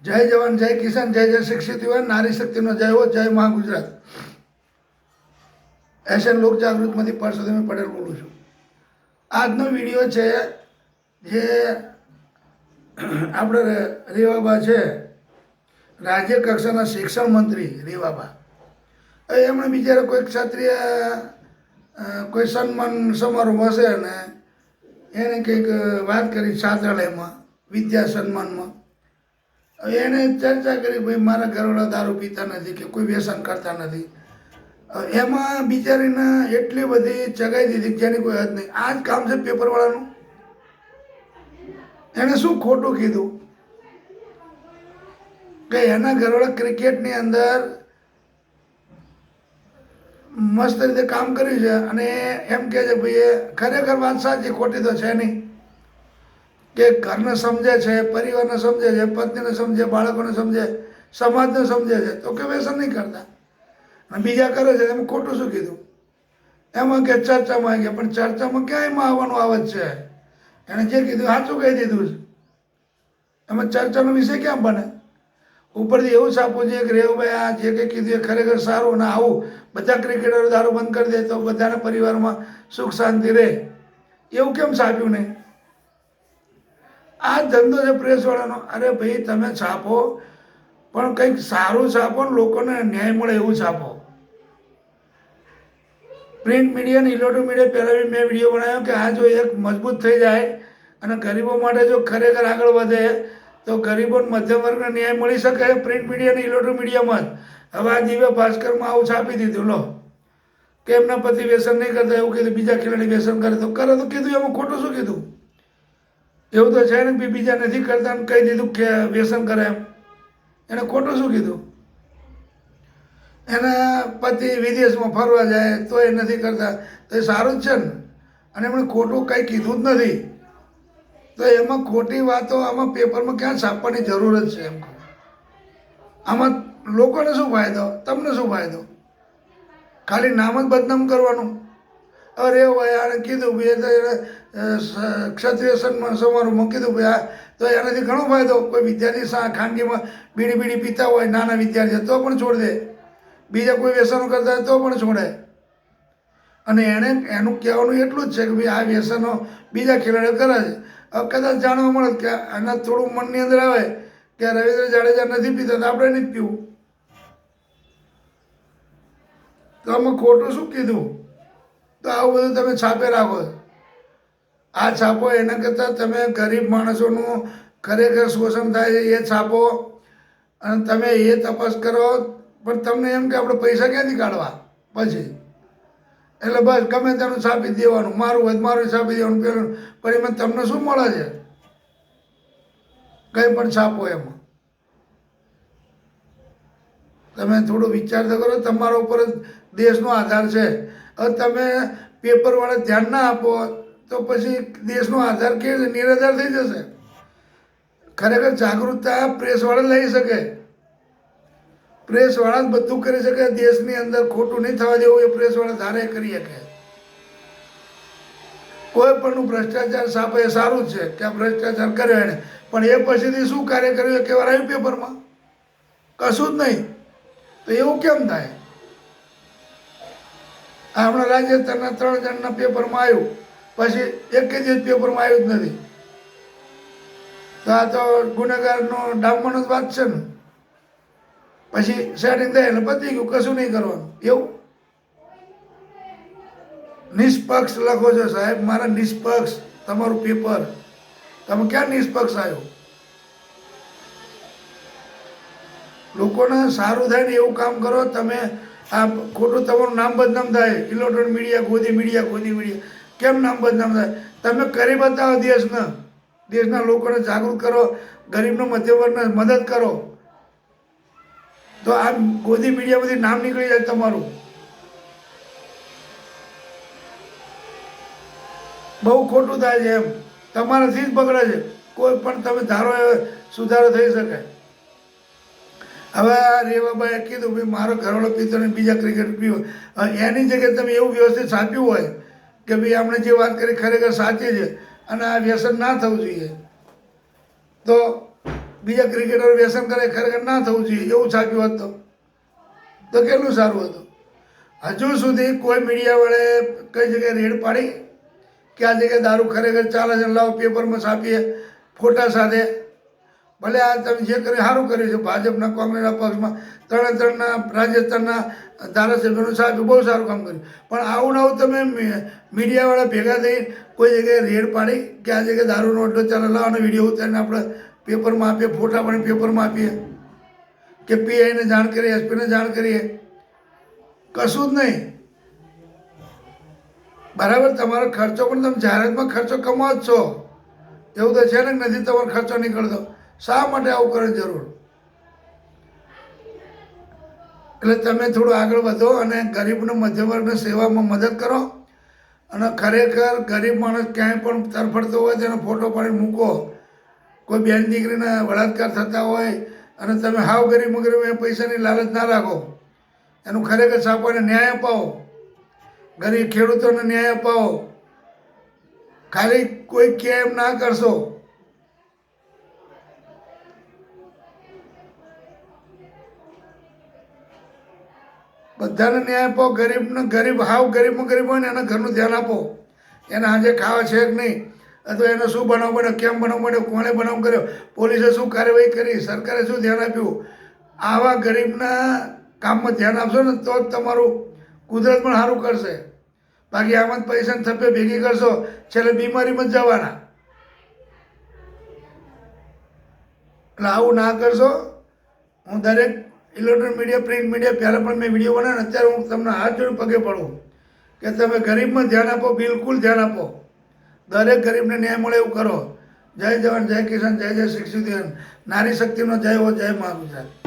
જય જવાન, જય કિસાન, જય જય શિક્ષિત યુવાન, નારી શક્તિનો જય હો, જય મા ગુજરાત. એશિયન લોક જાગૃતમાંથી પરસોત્તમ પટેલ બોલું છું. આજનો વિડીયો છે જે આપણે રેવાબા છે, રાજ્ય કક્ષાના શિક્ષણ મંત્રી રેવાબા. એમણે બિચારા કોઈ ક્ષત્રિય કોઈ સન્માન સમારોહ હશે ને એને કંઈક વાત કરી છાત્રાલયમાં વિદ્યા સન્માનમાં. એને ચર્ચા કરી ભાઈ મારા ઘરવાળા દારૂ પીતા નથી કે કોઈ વ્યસન કરતા નથી. એમાં બિચારીને એટલી બધી ચગાઈ દીધી જેની કોઈ હદ નહીં. આ જ કામ છે પેપરવાળાનું. એણે શું ખોટું કીધું કે એના ઘરવાળા ક્રિકેટની અંદર મસ્ત રીતે કામ કર્યું છે અને એમ કહે છે ભાઈ એ ખરેખર વાત સાચી, ખોટી તો છે નહીં. કે ઘરને સમજે છે, પરિવારને સમજે છે, પત્નીને સમજે, બાળકોને સમજે, સમાજને સમજે છે, તો કે વ્યસન નહીં કરતા. અને બીજા કરે છે એમાં ખોટું શું કીધું? એમાં કે ચર્ચામાં આવી ગયા, પણ ચર્ચામાં ક્યાં એમાં આવવાનું આવે જ છે? એણે જે કીધું સાચું કહી દીધું છે. એમાં ચર્ચાનો વિષય ક્યાં બને? ઉપરથી એવું છાપવું જોઈએ કે રેવભાઈ આ જે કંઈ કીધું એ ખરેખર સારું, અને આવું બધા ક્રિકેટરો દારૂ બંધ કરી દે તો બધાના પરિવારમાં સુખ શાંતિ રહે, એવું કેમ છાપ્યું નહીં? આ ધંધો છે પ્રેસવાળાનો. અરે ભાઈ તમે છાપો પણ કંઈક સારું છાપો ને લોકોને ન્યાય મળે એવું છાપો. પ્રિન્ટ મીડિયા અને ઇલેક્ટ્રોનિક મીડિયા પહેલાં બી મેં વિડીયો બનાવ્યો કે આ જો એક મજબૂત થઈ જાય અને ગરીબો માટે જો ખરેખર આગળ વધે તો ગરીબો મધ્યમ વર્ગને ન્યાય મળી શકે પ્રિન્ટ મીડિયા અને ઇલેક્ટ્રોનિક મીડિયામાં જ. હવે આ દિવ્ય ભાસ્કરમાં આવું છાપી દીધું લો કે એમના પતિ વ્યસન નહીં કરતા એવું કીધું, બીજા ખેલાડી વ્યસન કરે તો કીધું. એમાં ખોટું શું કીધું? એવું તો છે ને બીજા નથી કરતા ને કહી દીધું કે વ્યસન કરે એમ. એને ખોટું શું કીધું? એના પતિ વિદેશમાં ફરવા જાય તો એ નથી કરતા તો એ સારું જ છે ને. અને એમણે ખોટું કંઈ કીધું જ નથી તો એમાં ખોટી વાતો આમાં પેપરમાં ક્યાં છાપવાની જરૂર જ છે? એમ આમાં લોકોને શું ફાયદો? તમને શું ફાયદો? ખાલી નામ જ બદનામ કરવાનું. અરે ભાઈ આને કીધું ભાઈ એને ક્ષત્રિય સન્માન સમારોહમાં કીધું ભાઈ આ તો એનાથી ઘણો ફાયદો. કોઈ વિદ્યાર્થી ખાનગીમાં બીડી પીતા હોય, નાના વિદ્યાર્થીઓ તો પણ છોડી દે, બીજા કોઈ વ્યસનો કરતા હોય તો પણ છોડે. અને એનું કહેવાનું એટલું જ છે કે ભાઈ આ વ્યસનો બીજા ખેલાડીઓ કરે છે. હવે કદાચ જાણવા મળે કે આના થોડું મનની અંદર આવે કે રવિન્દ્ર જાડેજા નથી પીતા તો આપણે નહીં જ પીવું. તો આમાં ખોટું શું કીધું? તો આવું બધું તમે છાપે રાખો. આ છાપો એના કરતાં તમે ગરીબ માણસોનું ખરેખર શોષણ થાય છે એ છાપો અને તમે એ તપાસ કરો. પણ તમને એમ કે આપણે પૈસા ક્યાંથી કાઢવા પછી એટલે બસ ગમે તેનું છાપી દેવાનું, મારું હોય મારું છાપી દેવાનું પેલું. પણ એમાં તમને શું મળે છે? કંઈ પણ છાપો એમાં તમે થોડું વિચાર તો કરો. તમારા ઉપર જ દેશનો આધાર છે. હવે તમે પેપરવાળા ધ્યાન ના આપો તો પછી દેશનો આધાર કે નિરાધાર થઈ જશે. ખરેખર જાગૃતતા પ્રેસવાળા લઈ શકે. પ્રેસવાળા જ બધું કરી શકે. દેશની અંદર ખોટું નહીં થવા દેવું એ પ્રેસવાળા ધારે કરી શકે. કોઈ પણનું ભ્રષ્ટાચાર છાપે એ સારું જ છે કે આ ભ્રષ્ટાચાર કર્યો એને, પણ એ પછીથી શું કાર્ય કર્યું એ કહેવા આવ્યું પેપરમાં? કશું જ નહીં. તો એવું કેમ થાય? હમણાં રાજસ્થાનના 3 જણના પેપરમાં આવ્યું, પછી એક દિવસ પેપરમાં આવ્યું જ નથી. તો આ તો ગુનેગારનો ડામવાનો જ વાત છે ને. પછી સેટિંગ થાય એટલે પતી ગયું, કશું નહીં કરવાનું. એવું નિષ્પક્ષ લખો છો સાહેબ, મારા નિષ્પક્ષ તમારું પેપર. તમે ક્યાં નિષ્પક્ષ આવ્યો? લોકોને સારું થાય ને એવું કામ કરો. તમે આ ખોટું તમારું નામ બદનામ થાય. ઇલેક્ટ્રોનિક મીડિયા ગોદી મીડિયા કેમ નામ બદનામ થાય? તમે કરી બતાવો દેશના લોકોને જાગૃત કરો, ગરીબનો મધ્યમ વર્ગને મદદ કરો તો આ ગોદી મીડિયામાંથી નામ નીકળી જાય તમારું. બહુ ખોટું થાય છે એમ. તમારાથી જ બગડે છે. કોઈ પણ તમે ધારો એ સુધારો થઈ શકે. હવે આ રેવાબાએ કીધું ભાઈ મારો ઘરવાળો પીતો ને બીજા ક્રિકેટ પીવો. એની જગ્યાએ તમે એવું વ્યવસ્થિત છાપ્યું હોય કે ભાઈ આપણે જે વાત કરી ખરેખર સાચી છે અને આ વ્યસન ના થવું જોઈએ તો બીજા ક્રિકેટર વ્યસન કરે, ખરેખર ના થવું જોઈએ. એવું છાપ્યું હોત તો કેટલું સારું હતું. હજુ સુધી કોઈ મીડિયાવાળે કઈ જગ્યાએ રેડ પાડી કે આ જગ્યાએ દારૂ ખરેખર ચાલે છે, લાવો પેપરમાં છાપીએ ફોટા સાથે. ભલે આ તમે જે કર્યું સારું કર્યું છે, ભાજપના કોંગ્રેસના પક્ષમાં ત્રણના રાજસ્થાનના ધારાસભ્યોનું છાપ્યું, બહુ સારું કામ કર્યું. પણ આવું આવું તમે મીડિયાવાળા ભેગા થઈ કોઈ જગ્યાએ રેડ પાડી કે આ જગ્યાએ દારૂનો અડ્ડો ચાલે, લાવવાનો વિડીયો ઉતારીને આપણે પેપરમાં આપીએ, ફોટા પણ પેપરમાં આપીએ કે પીઆઈને જાણ કરીએ, એસપીને જાણ કરીએ, કશું જ નહીં. બરાબર, તમારો ખર્ચો પણ તમે જાહેરાતમાં ખર્ચો કમાવો જ છો, એવું તો છે ને નથી તમારો ખર્ચો નીકળતો. શા માટે આવું કરે જરૂર? એટલે તમે થોડું આગળ વધો અને ગરીબને મધ્યમ વર્ગને સેવામાં મદદ કરો. અને ખરેખર ગરીબ માણસ ક્યાંય પણ તરફડતો હોય તેનો ફોટો પાડીને મૂકો. કોઈ બેન દીકરીના બળાત્કાર થતા હોય અને તમે હાવ ગરીબ એ પૈસાની લાલચ ના રાખો. એનું ખરેખર છાપોને ન્યાય અપાવો, ગરીબ ખેડૂતોને ન્યાય અપાવો. ખાલી કોઈ કેમ ના કરશો. બધાને ન્યાય આપો. ગરીબને ગરીબ, હાવ ગરીબમાં ગરીબ હોય ને એના ઘરનું ધ્યાન આપો. એને આજે ખાવા છે કે નહીં, અથવા એનો શું બનાવ બન્યો, કેમ બનાવ બન્યો, કોણે બનાવ કર્યો, પોલીસે શું કાર્યવાહી કરી, સરકારે શું ધ્યાન આપ્યું. આવા ગરીબના કામમાં ધ્યાન આપશો ને તો જ તમારું કુદરત પણ સારું કરશે. બાકી આમાં જ પૈસાની થપ્પે ભેગી કરશો, છેલ્લે બીમારીમાં જ જવાના. એટલે આવું ના કરશો. હું દરેક ઇલેક્ટ્રોનિક મીડિયા, પ્રિન્ટ મીડિયા, પહેલાં પણ મેં વિડીયો બનાવ્યો, અત્યારે હું તમને હાથ જોડે પગે પડું કે તમે ગરીબમાં ધ્યાન આપો, બિલકુલ ધ્યાન આપો. દરેક ગરીબને ન્યાય મળે એવું કરો. જય જવાન, જય કિસાન, જય જય શિક્ષિત, નારી શક્તિનો જય હો, જય મા ગુજરાત.